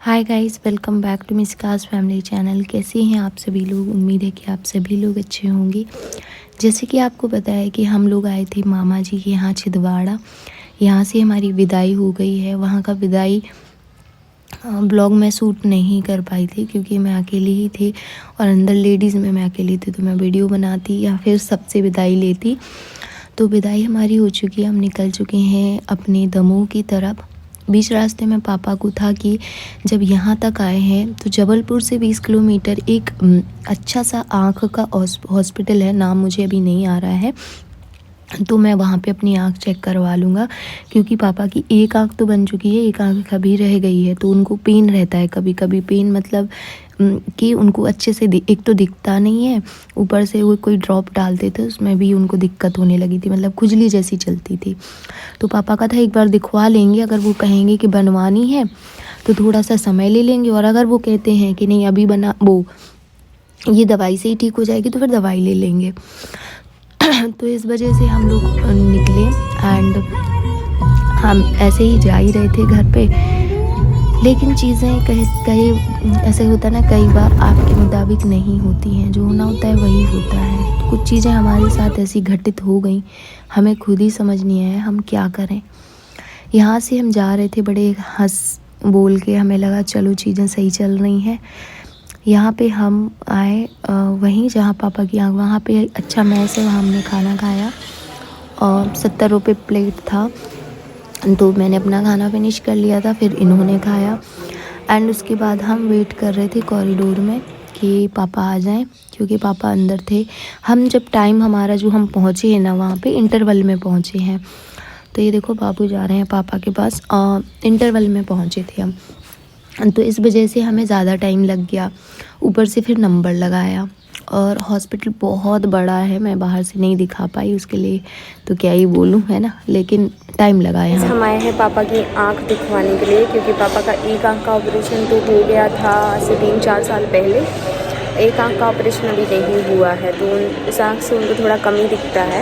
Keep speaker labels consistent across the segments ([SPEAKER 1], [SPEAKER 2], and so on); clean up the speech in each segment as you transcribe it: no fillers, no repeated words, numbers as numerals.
[SPEAKER 1] Hi guys, welcome back to मिस्कास family channel. कैसे हैं आप सभी लोग? उम्मीद है कि आप सभी लोग अच्छे होंगे। जैसे कि आपको पता है कि हम लोग आए थे मामा जी के यहाँ छिंदवाड़ा। यहाँ से हमारी विदाई हो गई है। वहाँ का विदाई ब्लॉग में शूट नहीं कर पाई थी क्योंकि मैं अकेली ही थी और अंदर लेडीज़ में मैं अकेली थी, तो मैं वीडियो बनाती या फिर सबसे विदाई लेती। तो विदाई हमारी हो चुकी है, हम निकल चुके हैं अपने दमोह की तरफ। बीच रास्ते में पापा को था कि जब यहाँ तक आए हैं तो जबलपुर से 20 किलोमीटर एक अच्छा सा आँख का हॉस्पिटल है, नाम मुझे अभी नहीं आ रहा है, तो मैं वहाँ पे अपनी आँख चेक करवा लूँगा क्योंकि पापा की एक आँख तो बन चुकी है, एक आँख कभी रह गई है, तो उनको पेन रहता है कभी कभी। पेन मतलब कि उनको अच्छे से एक तो दिखता नहीं है, ऊपर से वो कोई ड्रॉप डालते थे उसमें भी उनको दिक्कत होने लगी थी, मतलब खुजली जैसी चलती थी। तो पापा का था एक बार दिखवा लेंगे, अगर वो कहेंगे कि बनवानी है तो थोड़ा सा समय ले लेंगे, और अगर वो कहते हैं कि नहीं अभी बना वो ये दवाई से ही ठीक हो जाएगी तो फिर दवाई ले लेंगे। तो इस वजह से हम लोग निकले एंड हम ऐसे ही जा ही रहे थे घर पे। लेकिन चीज़ें कहीं ऐसे होता ना, कई बार आपके मुताबिक नहीं होती हैं, जो होना होता है वही होता है। तो कुछ चीज़ें हमारे साथ ऐसी घटित हो गई, हमें खुद ही समझ नहीं आया हम क्या करें। यहाँ से हम जा रहे थे बड़े हंस बोल के, हमें लगा चलो चीज़ें सही चल रही हैं। यहाँ पे हम आए वहीं जहाँ पापा की आँख, वहाँ पे अच्छा मैस है, वहाँ हमने खाना खाया और 70 रुपये प्लेट था। तो मैंने अपना खाना फिनिश कर लिया था, फिर इन्होंने खाया एंड उसके बाद हम वेट कर रहे थे कॉरिडोर में कि पापा आ जाएं, क्योंकि पापा अंदर थे। हम जब टाइम हमारा जो हम पहुँचे हैं ना, वहाँ पे इंटरवल में पहुँचे हैं। तो ये देखो बाबू जा रहे हैं पापा के पास, इंटरवल में पहुँचे थे हम, तो इस वजह से हमें ज़्यादा टाइम लग गया। ऊपर से फिर नंबर लगाया और हॉस्पिटल बहुत बड़ा है, मैं बाहर से नहीं दिखा पाई, उसके लिए तो क्या ही बोलूँ, है ना, लेकिन टाइम लगा यहाँ।
[SPEAKER 2] हम आए हैं पापा की आंख दिखवाने के लिए क्योंकि पापा का एक आंख का ऑपरेशन तो हो गया था आज से 3-4 साल पहले। एक आंख का ऑपरेशन अभी नहीं हुआ है, तो इस आंख से उनको थोड़ा कम ही दिखता है।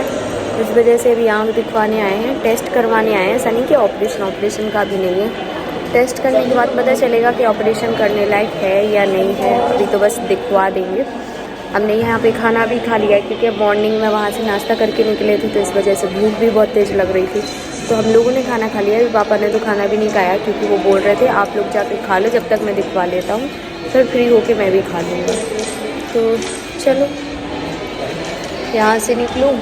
[SPEAKER 2] इस वजह से अभी आंख दिखवाने आए हैं, टेस्ट करवाने आए हैं। ऐसा नहीं कि ऑपरेशन का भी नहीं है। टेस्ट करने के बाद पता चलेगा कि ऑपरेशन करने लायक है या नहीं है। अभी तो बस दिखवा देंगे। हमने यहाँ पे खाना भी खा लिया है क्योंकि मॉर्निंग में वहाँ से नाश्ता करके निकले थे, तो इस वजह से भूख भी बहुत तेज़ लग रही थी। तो हम लोगों ने खाना खा लिया। पापा ने तो खाना भी नहीं खाया क्योंकि वो बोल रहे थे आप लोग जाके खा लो, जब तक मैं दिखवा लेता हूँ, फिर फ्री होके मैं भी खा लूँगा। तो चलो यहाँ से निकलूँ,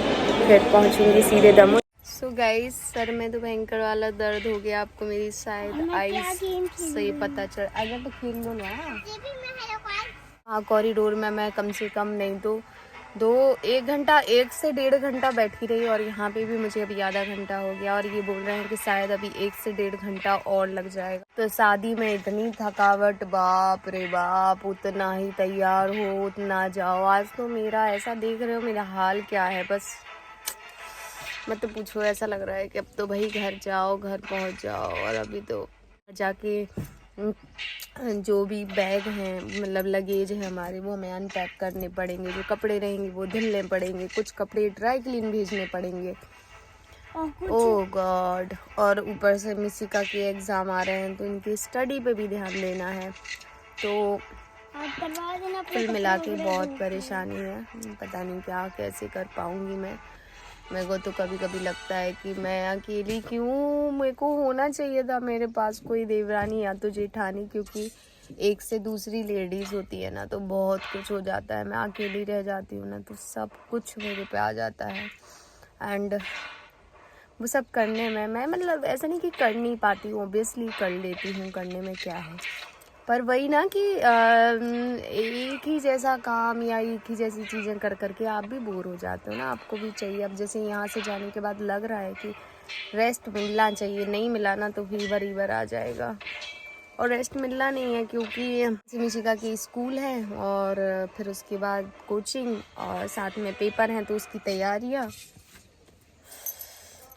[SPEAKER 2] फिर पहुँचूँगी सीधे दमोह। सो गाइस, सर में तो भयंकर वाला दर्द हो गया। आपको मेरी शायद आईज से पता चल, अगर तो खेल लो ना। हाँ, कॉरिडोर में मैं कम से कम नहीं तो 1 से 1.5 घंटा बैठी रही, और यहाँ पे भी मुझे अभी आधा घंटा हो गया, और ये बोल रहे हैं कि शायद अभी 1 से 1.5 घंटा और लग जाएगा। तो शादी में इतनी थकावट, बाप रे बाप, उतना ही तैयार हो उतना जाओ। आज तो मेरा ऐसा देख रहे हो मेरा हाल क्या है, बस मत तो पूछो। ऐसा लग रहा है कि अब तो भाई घर जाओ, घर पहुँच जाओ। और अभी तो जाके जो भी बैग हैं, मतलब लगेज है हमारे, वो हमें अनपैक करने पड़ेंगे। जो कपड़े रहेंगे वो धुलने पड़ेंगे, कुछ कपड़े ड्राई क्लीन भेजने पड़ेंगे। ओह गॉड। और ऊपर से मिसिका के एग्ज़ाम आ रहे हैं, तो इनकी स्टडी पे भी ध्यान देना है। तो कुल मिला के बहुत परेशानी है। पता नहीं क्या कैसे कर पाऊँगी मैं। मेरे को तो कभी कभी लगता है कि मैं अकेली क्यों, मेरे को होना चाहिए था मेरे पास कोई देवरानी या तो जेठानी, क्योंकि एक से दूसरी लेडीज़ होती है ना तो बहुत कुछ हो जाता है। मैं अकेली रह जाती हूँ ना तो सब कुछ मेरे पे आ जाता है। एंड वो सब करने में मैं, मतलब ऐसा नहीं कि कर नहीं पाती हूँ, ऑब्वियसली कर लेती हूँ, करने में क्या है। पर वही ना कि एक ही जैसा काम या एक ही जैसी चीज़ें कर करके आप भी बोर हो जाते हो ना। आपको भी चाहिए, अब जैसे यहाँ से जाने के बाद लग रहा है कि रेस्ट मिलना चाहिए, नहीं मिला ना तो फीवर आ जाएगा। और रेस्ट मिलना नहीं है क्योंकि मिशिका की स्कूल है, और फिर उसके बाद कोचिंग, और साथ में पेपर हैं, तो उसकी तैयारियाँ।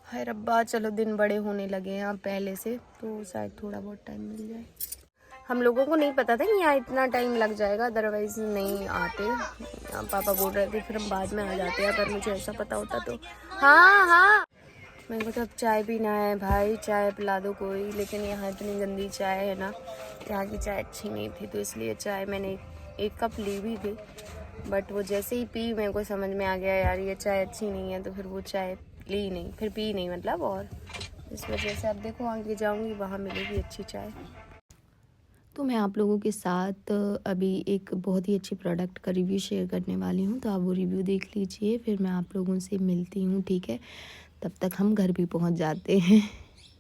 [SPEAKER 2] हाय रब्बा, चलो दिन बड़े होने लगे हैं अब पहले से, तो शायद थोड़ा बहुत टाइम मिल जाए। हम लोगों को नहीं पता था कि यहाँ इतना टाइम लग जाएगा, अदरवाइज़ नहीं आते। पापा बोल रहे थे फिर हम बाद में आ जाते हैं, अगर मुझे ऐसा पता होता तो। हाँ हाँ, मेरे को तो अब चाय पीना है भाई, चाय पिला दो कोई। लेकिन यहाँ इतनी गंदी चाय है ना यहाँ की चाय अच्छी नहीं थी, तो इसलिए चाय मैंने 1 कप ली भी थी, बट वो जैसे ही पी मेरे को समझ में आ गया यार ये चाय अच्छी नहीं है, तो फिर वो चाय ली नहीं, फिर पी नहीं मतलब। और इस वजह से अब देखो आगे जाऊँगी वहाँ मिलेगी अच्छी चाय।
[SPEAKER 1] तो मैं आप लोगों के साथ अभी एक बहुत ही अच्छे प्रोडक्ट का रिव्यू शेयर करने वाली हूँ, तो आप वो रिव्यू देख लीजिए, फिर मैं आप लोगों से मिलती हूँ, ठीक है। तब तक हम घर भी पहुँच जाते हैं।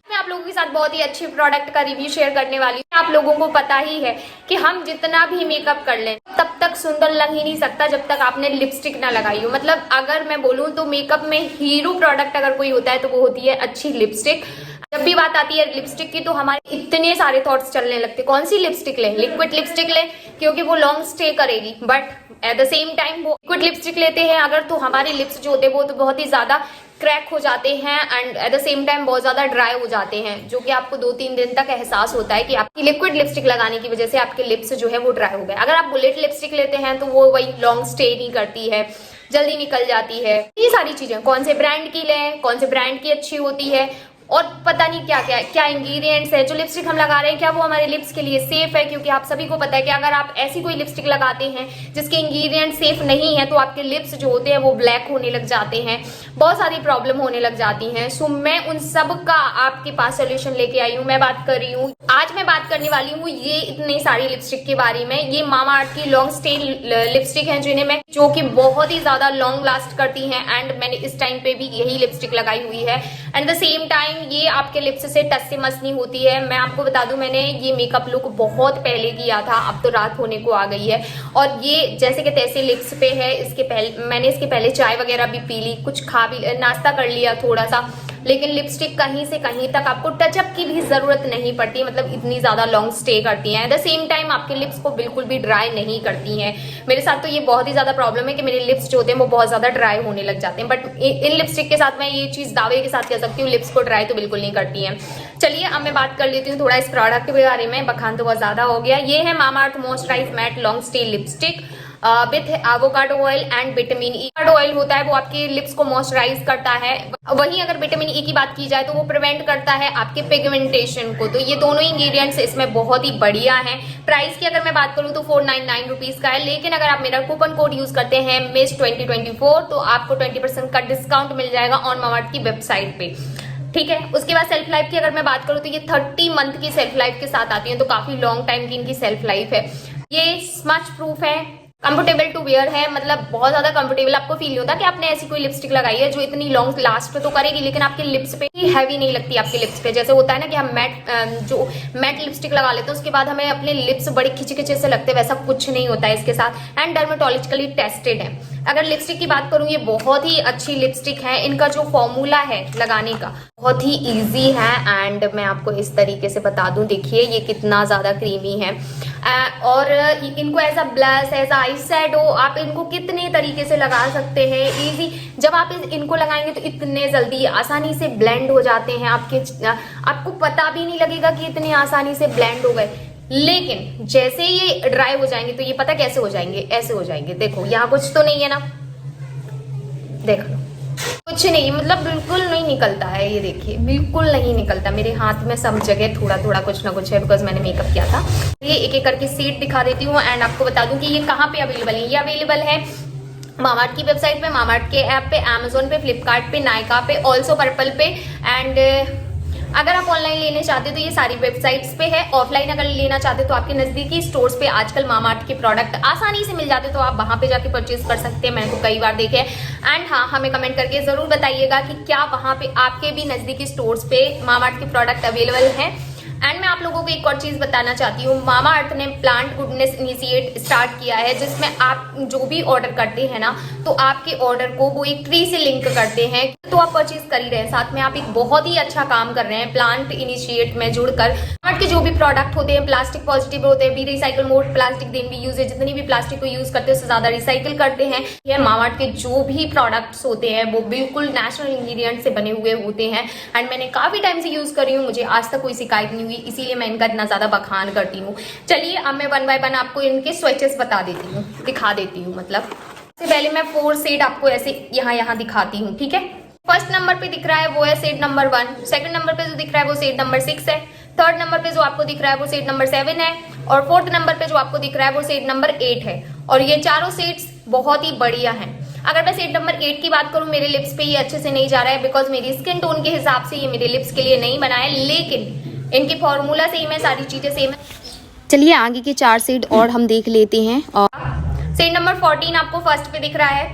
[SPEAKER 3] मैं आप लोगों के साथ बहुत ही अच्छे प्रोडक्ट का रिव्यू शेयर करने वाली हूँ। आप लोगों को पता ही है कि हम जितना भी मेकअप कर लें तब तक सुंदर लग ही नहीं सकता जब तक आपने लिपस्टिक ना लगाई हो। मतलब अगर मैं बोलूँ तो मेकअप में हीरो प्रोडक्ट अगर कोई होता है तो वो होती है अच्छी लिपस्टिक। जब भी बात आती है लिपस्टिक की तो हमारे इतने सारे थॉट्स चलने लगते, कौन सी लिपस्टिक लें, लिक्विड लिपस्टिक लें क्योंकि वो लॉन्ग स्टे करेगी, but at the same time वो लिक्विड लिपस्टिक लेते हैं अगर तो हमारे लिप्स जो होते हैं वो तो बहुत ही ज्यादा क्रैक हो जाते हैं and at the same time बहुत ज्यादा ड्राई हो जाते हैं, जो कि आपको 2-3 दिन तक एहसास होता है कि आपकी लिक्विड लिपस्टिक लगाने की वजह से आपके लिप्स जो है वो ड्राई हो गए। अगर आप बुलेट लिपस्टिक लेते हैं तो वो वही लॉन्ग स्टे नहीं करती है, जल्दी निकल जाती है। ये सारी चीजें कौन से ब्रांड की लें, कौन से ब्रांड की अच्छी होती है और पता नहीं क्या क्या इंग्रेडिएंट्स है, जो लिपस्टिक हम लगा रहे हैं क्या वो हमारे लिप्स के लिए सेफ है, क्योंकि आप सभी को पता है कि अगर आप ऐसी कोई लिपस्टिक लगाते हैं जिसके इंग्रेडिएंट सेफ नहीं है तो आपके लिप्स जो होते हैं वो ब्लैक होने लग जाते हैं, बहुत सारी प्रॉब्लम होने लग जाती हैं। सो मैं उन सब का आपके पास सोल्यूशन लेके आई हूँ। मैं बात कर रही हूँ, आज मैं बात करने वाली हूँ ये इतनी सारी लिपस्टिक के बारे में। ये मामाअर्थ की लॉन्ग स्टे लिपस्टिक है जो कि बहुत ही ज्यादा लॉन्ग लास्ट करती हैं एंड मैंने इस टाइम पे भी यही लिपस्टिक लगाई हुई है एंड द सेम टाइम ये आपके लिप्स से टच से मस नहीं होती है। मैं आपको बता दूं मैंने ये मेकअप लुक बहुत पहले किया था, अब तो रात होने को आ गई है और ये जैसे कि तैसे लिप्स पे है। मैंने इसके पहले चाय वगैरह भी पी ली, कुछ खा भी नाश्ता कर लिया थोड़ा सा, लेकिन लिपस्टिक कहीं से कहीं तक आपको टचअप की भी जरूरत नहीं पड़ती, मतलब इतनी ज्यादा लॉन्ग स्टे करती हैं। एट द सेम टाइम आपके लिप्स को बिल्कुल भी ड्राई नहीं करती हैं। मेरे साथ तो ये बहुत ही ज्यादा प्रॉब्लम है कि मेरे लिप्स जो होते हैं वो बहुत ज्यादा ड्राई होने लग जाते हैं, बट इन लिपस्टिक के साथ मैं ये चीज दावे के साथ कह सकती हूँ लिप्स को ड्राई तो बिल्कुल नहीं करती है। चलिए अब मैं बात कर लेती हूँ थोड़ा इस प्रोडक्ट के बारे में, बखान तो बहुत ज्यादा हो गया। ये है Mamaearth moisturise matte long stay lipstick with avocado oil and vitamin E. Avocado oil होता है वो आपके लिप्स को मॉइस्चराइज करता है, वहीं अगर विटामिन ई की बात की जाए तो वो प्रिवेंट करता है आपके पिगमेंटेशन को। तो ये दोनों इंग्रेडिएंट्स इसमें बहुत ही बढ़िया हैं। प्राइस की अगर मैं बात करूं तो 499 रुपीज का है, लेकिन अगर आप मेरा कूपन कोड यूज करते हैं मिस 2024 तो आपको 20% का डिस्काउंट मिल जाएगा ऑन मामाअर्थ की वेबसाइट पे, ठीक है। उसके बाद सेल्फ लाइफ की अगर मैं बात करूं तो ये 30 मंथ की सेल्फ लाइफ के साथ आती है, तो काफी लॉन्ग टाइम की इनकी सेल्फ लाइफ है। ये स्मच प्रूफ है, कंफर्टेबल टू वेयर है, मतलब बहुत ज्यादा कंफर्टेबल आपको फील नहीं होता कि आपने ऐसी कोई लिपस्टिक लगाई है जो इतनी लॉन्ग लास्ट तो करेगी लेकिन आपके लिप्स पे हैवी नहीं लगती। आपके लिप्स पे जैसे होता है ना कि हम मैट लिपस्टिक लगा लेते हैं उसके बाद हमें अपने लिप्स बड़े खिंचे खिंचे से लगते हैं, वैसा कुछ नहीं होता है इसके साथ एंड डर्मेटोलॉजिकली टेस्टेड है। अगर लिपस्टिक की बात करूं ये बहुत ही अच्छी लिपस्टिक है, इनका जो फॉर्मूला है लगाने का बहुत ही इजी है एंड मैं आपको इस तरीके से बता दूं, देखिए ये कितना ज्यादा क्रीमी है और इनको as a blush as eye shadow आप इनको कितने तरीके से लगा सकते हैं इजी। जब आप इनको लगाएंगे तो इतने जल्दी आसानी से ब्लेंड हो जाते हैं आपको पता भी नहीं लगेगा कि इतने आसानी से ब्लेंड हो गए। लेकिन जैसे ये ड्राई हो जाएंगे तो ये पता कैसे हो जाएंगे, ऐसे हो जाएंगे। देखो यहाँ कुछ तो नहीं है ना, देख लो कुछ नहीं, मतलब बिल्कुल नहीं निकलता है, ये देखिए बिल्कुल नहीं निकलता। मेरे हाथ में सब जगह थोड़ा थोड़ा कुछ ना कुछ है बिकॉज मैंने मेकअप किया था। ये एक एक करके सेट दिखा देती हूँ एंड आपको बता दूं कि ये कहाँ पे अवेलेबल है। ये अवेलेबल है मामाअर्थ की वेबसाइट पे, मामाअर्थ के ऐप पे, अमेजोन पे, फ्लिपकार्ट पे, नायका पे, ऑल्सो पर्पल पे एंड अगर आप ऑनलाइन लेने चाहते हो तो ये सारी वेबसाइट्स पे है। ऑफलाइन अगर लेना चाहते हो तो आपके नजदीकी स्टोर्स पे आजकल मामाअर्थ के प्रोडक्ट आसानी से मिल जाते हैं, तो आप वहां पे जाके परचेज कर सकते हैं। मैंने तो कई बार देखे एंड हाँ हमें कमेंट करके जरूर बताइएगा कि क्या वहां पे आपके भी नजदीकी स्टोर्स पे मामाअर्थ के प्रोडक्ट अवेलेबल है। एंड मैं आप लोगों को एक और चीज बताना चाहती हूँ, मामाअर्थ ने प्लांट गुडनेस इनिशिएट स्टार्ट किया है जिसमें आप जो भी ऑर्डर करते हैं ना तो आपके ऑर्डर को वो एक ट्री से लिंक करते हैं, तो आप परचेज कर ही रहे हैं। साथ में आप एक बहुत ही अच्छा काम कर रहे हैं प्लांट इनिशिएट में जुड़कर। मामाअर्थ के जो भी प्रोडक्ट होते हैं प्लास्टिक पॉजिटिव होते हैं, भी रिसाइकल मोड प्लास्टिक दिन भी यूज है, जितनी भी प्लास्टिक को यूज करते हैं उससे ज्यादा रिसाइकिल करते हैं। ये मामाअर्थ के जो भी प्रोडक्ट्स होते हैं वो बिल्कुल नेचुरल इंग्रेडिएंट से बने हुए होते हैं एंड मैंने काफी टाइम से यूज कर रही हूँ, मुझे आज तक कोई शिकायत नहीं हुई, इसीलिए मैं इनका इतना ज्यादा बखान करती हूँ। चलिए अब मैं 1 बाय 1 आपको इनके स्विचेस बता देती हूँ, दिखा देती हूँ। मतलब सबसे पहले मैं 4 शेड आपको ऐसे यहाँ दिखाती हूँ, ठीक है। फर्स्ट नंबर पे दिख रहा है वो है शेड नंबर 1, सेकंड नंबर पे जो दिख रहा है वो शेड नंबर 6 है, थर्ड नंबर पे जो आपको दिख रहा है वो शेड नंबर 7 है, और फोर्थ नंबर पे जो आपको दिख रहा है वो शेड नंबर 8 है। और ये चारों शेड्स बहुत ही बढ़िया हैं। अगर मैं शेड नंबर 8 की बात करूं, मेरे लिप्स पे ये अच्छे से नहीं जा रहा है बिकॉज मेरी स्किन टोन के हिसाब से ये मेरे लिप्स के लिए नहीं बना है, लेकिन इनके फॉर्मूला सेम है, सारी चीजें सेम है। चलिए आगे के 4 शेड और हम देख लेते हैं। और शेड नंबर 14 आपको फर्स्ट पे दिख रहा है,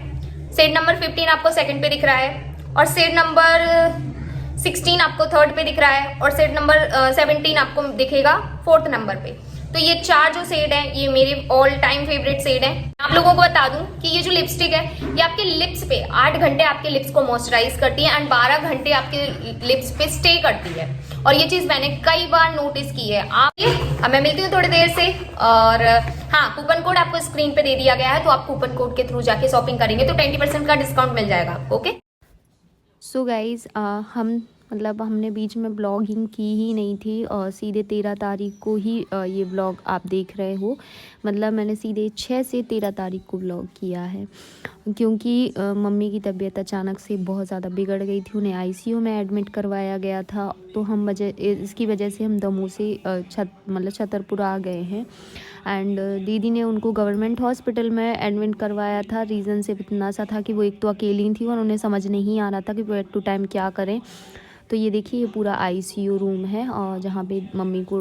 [SPEAKER 3] शेड नंबर 15 आपको सेकंड पे दिख रहा है, और शेड नंबर 16 आपको थर्ड पे दिख रहा है, और शेड नंबर 17 आपको दिखेगा फोर्थ नंबर पे। तो ये 4 जो शेड हैं ये मेरे ऑल टाइम फेवरेट शेड हैं। आप लोगों को बता दूं कि ये जो लिपस्टिक है ये आपके लिप्स पे 8 घंटे आपके लिप्स को मॉइस्चराइज करती है एंड 12 घंटे आपके लिप्स पे स्टे करती है, और ये चीज मैंने कई बार नोटिस की है। अब मैं मिलती हूँ थोड़ी देर से, और हाँ, कूपन कोड आपको स्क्रीन पे दे दिया गया है, तो आप कूपन कोड के थ्रू जाके शॉपिंग करेंगे तो 20% का डिस्काउंट मिल जाएगा आपको। ओके
[SPEAKER 1] सो गाइज़ हमने बीच में ब्लॉगिंग की ही नहीं थी, और सीधे 13 तारीख को ही ये ब्लॉग आप देख रहे हो। मतलब मैंने सीधे 6 से 13 तारीख को ब्लॉग किया है, क्योंकि मम्मी की तबीयत अचानक से बहुत ज़्यादा बिगड़ गई थी, उन्हें आईसीयू में एडमिट करवाया गया था। तो इसकी वजह से हम दमोह से छतरपुर आ गए हैं, एंड दीदी ने उनको गवर्नमेंट हॉस्पिटल में एडमिट करवाया था। रीज़न सिर्फ इतना सा था कि वो एक तो अकेली थी और उन्हें समझ नहीं आ रहा था कि वो एट टू टाइम क्या करें। तो ये देखिए, ये पूरा आईसीयू रूम है और जहाँ पे मम्मी को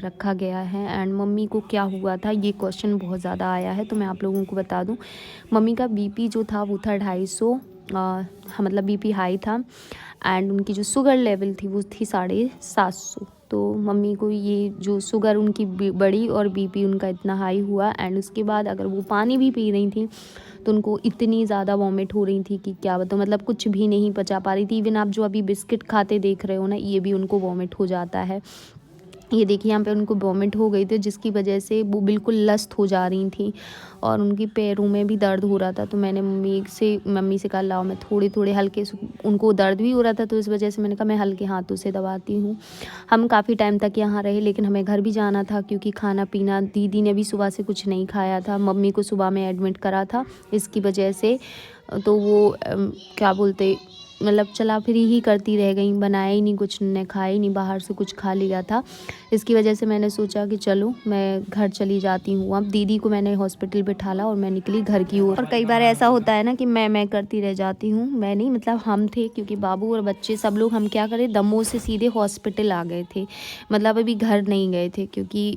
[SPEAKER 1] रखा गया है। एंड मम्मी को क्या हुआ था, ये क्वेश्चन बहुत ज़्यादा आया है, तो मैं आप लोगों को बता दूं। मम्मी का बीपी जो था वो था 250, मतलब बीपी हाई था, एंड उनकी जो शुगर लेवल थी वो थी 750। तो मम्मी को ये जो शुगर उनकी बढ़ी और बीपी उनका इतना हाई हुआ, एंड उसके बाद अगर वो पानी भी पी रही थी तो उनको इतनी ज़्यादा वॉमिट हो रही थी कि क्या बताऊँ, मतलब कुछ भी नहीं पचा पा रही थी। इवन आप जो अभी बिस्किट खाते देख रहे हो ना, ये भी उनको वॉमिट हो जाता है। ये देखिए यहाँ पे उनको वॉमिट हो गई थी, जिसकी वजह से वो बिल्कुल लस्त हो जा रही थी और उनकी पैरों में भी दर्द हो रहा था। तो मैंने मम्मी से कहा लाओ मैं थोड़े हल्के, उनको दर्द भी हो रहा था तो इस वजह से मैंने कहा मैं हल्के हाथों से दबाती हूँ। हम काफ़ी टाइम तक यहाँ रहे, लेकिन हमें घर भी जाना था क्योंकि खाना पीना, दीदी ने भी सुबह से कुछ नहीं खाया था, मम्मी को सुबह में एडमिट करा था इसकी वजह से। तो वो क्या बोलते, मतलब चला फिर ही करती रह गई, बनाया ही नहीं कुछ, ने खाया ही नहीं, बाहर से कुछ खा लिया था। इसकी वजह से मैंने सोचा कि चलो मैं घर चली जाती हूँ। अब दीदी को मैंने हॉस्पिटल बिठाला और मैं निकली घर की ओर। और कई बार ऐसा होता है ना कि मैं करती रह जाती हूँ, मैं नहीं, मतलब हम थे, क्योंकि बाबू और बच्चे सब लोग हम क्या करें, दमोह से सीधे हॉस्पिटल आ गए थे। मतलब अभी घर नहीं गए थे क्योंकि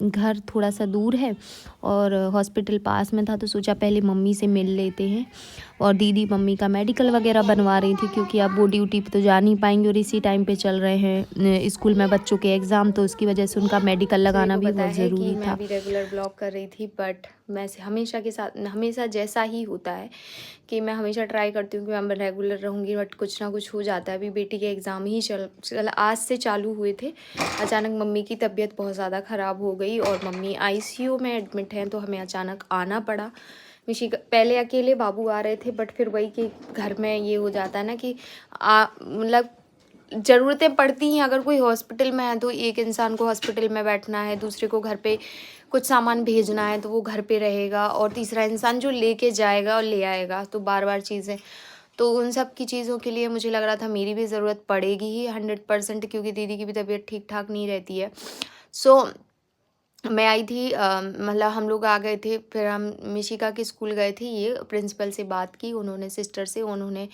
[SPEAKER 1] घर थोड़ा सा दूर है और हॉस्पिटल पास में था, तो सोचा पहले मम्मी से मिल लेते हैं। और दीदी मम्मी का मेडिकल वगैरह बनवा रही थी क्योंकि अब वो ड्यूटी पे तो जा नहीं पाएंगे और इसी टाइम पे चल रहे हैं स्कूल में बच्चों के एग्ज़ाम, तो उसकी वजह से उनका मेडिकल लगाना भी बहुत ज़रूरी था।
[SPEAKER 2] मैं भी रेगुलर ब्लॉग कर रही थी, बट मैं हमेशा के साथ हमेशा जैसा ही होता है कि मैं हमेशा ट्राई करती हूँ कि मैं रेगुलर रहूँगी, बट कुछ ना कुछ हो जाता है। अभी बेटी के एग्ज़ाम ही आज से चालू हुए थे, अचानक मम्मी की तबीयत बहुत ज़्यादा ख़राब हो गई और मम्मी आईसीयू में एडमिट हैं, तो हमें अचानक आना पड़ा। पहले अकेले बाबू आ रहे थे, बट फिर वही कि घर में ये हो जाता है ना कि मतलब ज़रूरतें पड़ती हैं। अगर कोई हॉस्पिटल में है तो एक इंसान को हॉस्पिटल में बैठना है, दूसरे को घर पे कुछ सामान भेजना है तो वो घर पे रहेगा, और तीसरा इंसान जो लेके जाएगा और ले आएगा, तो बार बार चीज़ें, तो उन सब की चीज़ों के लिए मुझे लग रहा था मेरी भी ज़रूरत पड़ेगी ही 100%, क्योंकि दीदी की भी तबीयत ठीक ठाक नहीं रहती है। सो मैं आई थी, मतलब हम लोग आ गए थे, फिर हम मिशिका के स्कूल गए थे। ये प्रिंसिपल से बात की उन्होंने, सिस्टर से, उन्होंने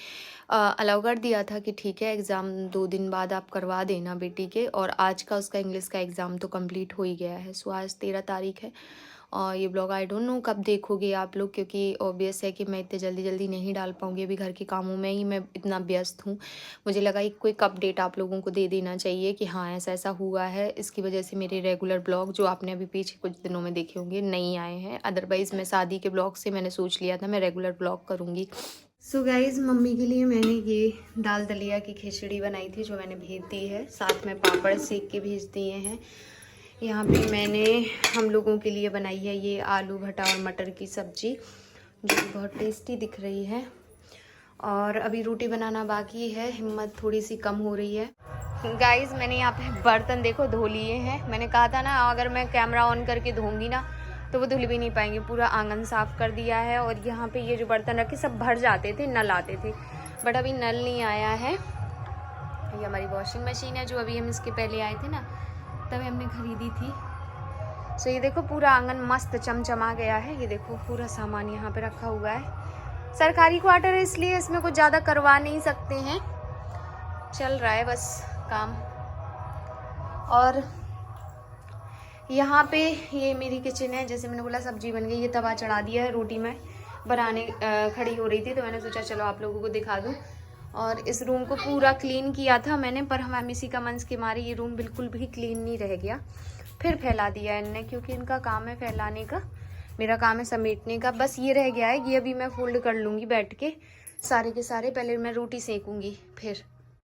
[SPEAKER 2] अलाउ कर दिया था कि ठीक है एग्ज़ाम 2 दिन बाद आप करवा देना बेटी के। और आज का उसका इंग्लिश का एग्ज़ाम तो कंप्लीट हो ही गया है। सो आज 13 तारीख है और ये ब्लॉग आई डोंट नो कब देखोगे आप लोग, क्योंकि ऑब्वियस है कि मैं इतने जल्दी नहीं डाल पाऊँगी, अभी घर के कामों में ही मैं इतना व्यस्त हूँ। मुझे लगा एक क्विक अपडेट आप लोगों को दे देना चाहिए कि हाँ ऐसा हुआ है। इसकी वजह से मेरे रेगुलर ब्लॉग जो आपने अभी पीछे कुछ दिनों में देखे होंगे नहीं आए हैं, अदरवाइज़ मैं शादी के ब्लॉग से मैंने सोच लिया था मैं रेगुलर ब्लॉग करूँगी। सो गाइज़, मम्मी के लिए मैंने ये दाल दलिया की खिचड़ी बनाई थी जो मैंने भेज दी है, साथ में पापड़ सेक के भेज दिए हैं। यहाँ पे मैंने हम लोगों के लिए बनाई है ये आलू भटा और मटर की सब्ज़ी, जो कि बहुत टेस्टी दिख रही है। और अभी रोटी बनाना बाकी है, हिम्मत थोड़ी सी कम हो रही है। गाइज़, मैंने यहाँ पे बर्तन देखो धो लिए हैं। मैंने कहा था ना अगर मैं कैमरा ऑन करके धोऊंगी ना तो वो धुल भी नहीं पाएंगे। पूरा आंगन साफ़ कर दिया है और यहाँ पे ये जो बर्तन रखे सब भर जाते थे, नल आते थे, बट अभी नल नहीं आया है। ये हमारी वॉशिंग मशीन है जो अभी हम इसके पहले आए थे ना, तभी हमने खरीदी थी। सो ये देखो पूरा आंगन मस्त चमचमा गया है। ये देखो पूरा सामान यहाँ पे रखा हुआ है। सरकारी क्वार्टर है इसलिए इसमें कुछ ज़्यादा करवा नहीं सकते हैं, चल रहा है बस काम। और यहाँ पे ये मेरी किचन है, जैसे मैंने बोला सब्जी बन गई, ये तवा चढ़ा दिया है, रोटी मैं बनाने खड़ी हो रही थी तो मैंने सोचा चलो आप लोगों को दिखा दूँ। और इस रूम को पूरा क्लीन किया था मैंने, पर हमारे मिसी का मंस के मारे ये रूम बिल्कुल भी क्लीन नहीं रह गया, फिर फैला दिया इनने, क्योंकि इनका काम है फैलाने का, मेरा काम है समेटने का। बस ये रह गया है, ये अभी मैं फोल्ड कर लूँगी बैठ के सारे के सारे। पहले मैं रोटी सेकूँगी फिर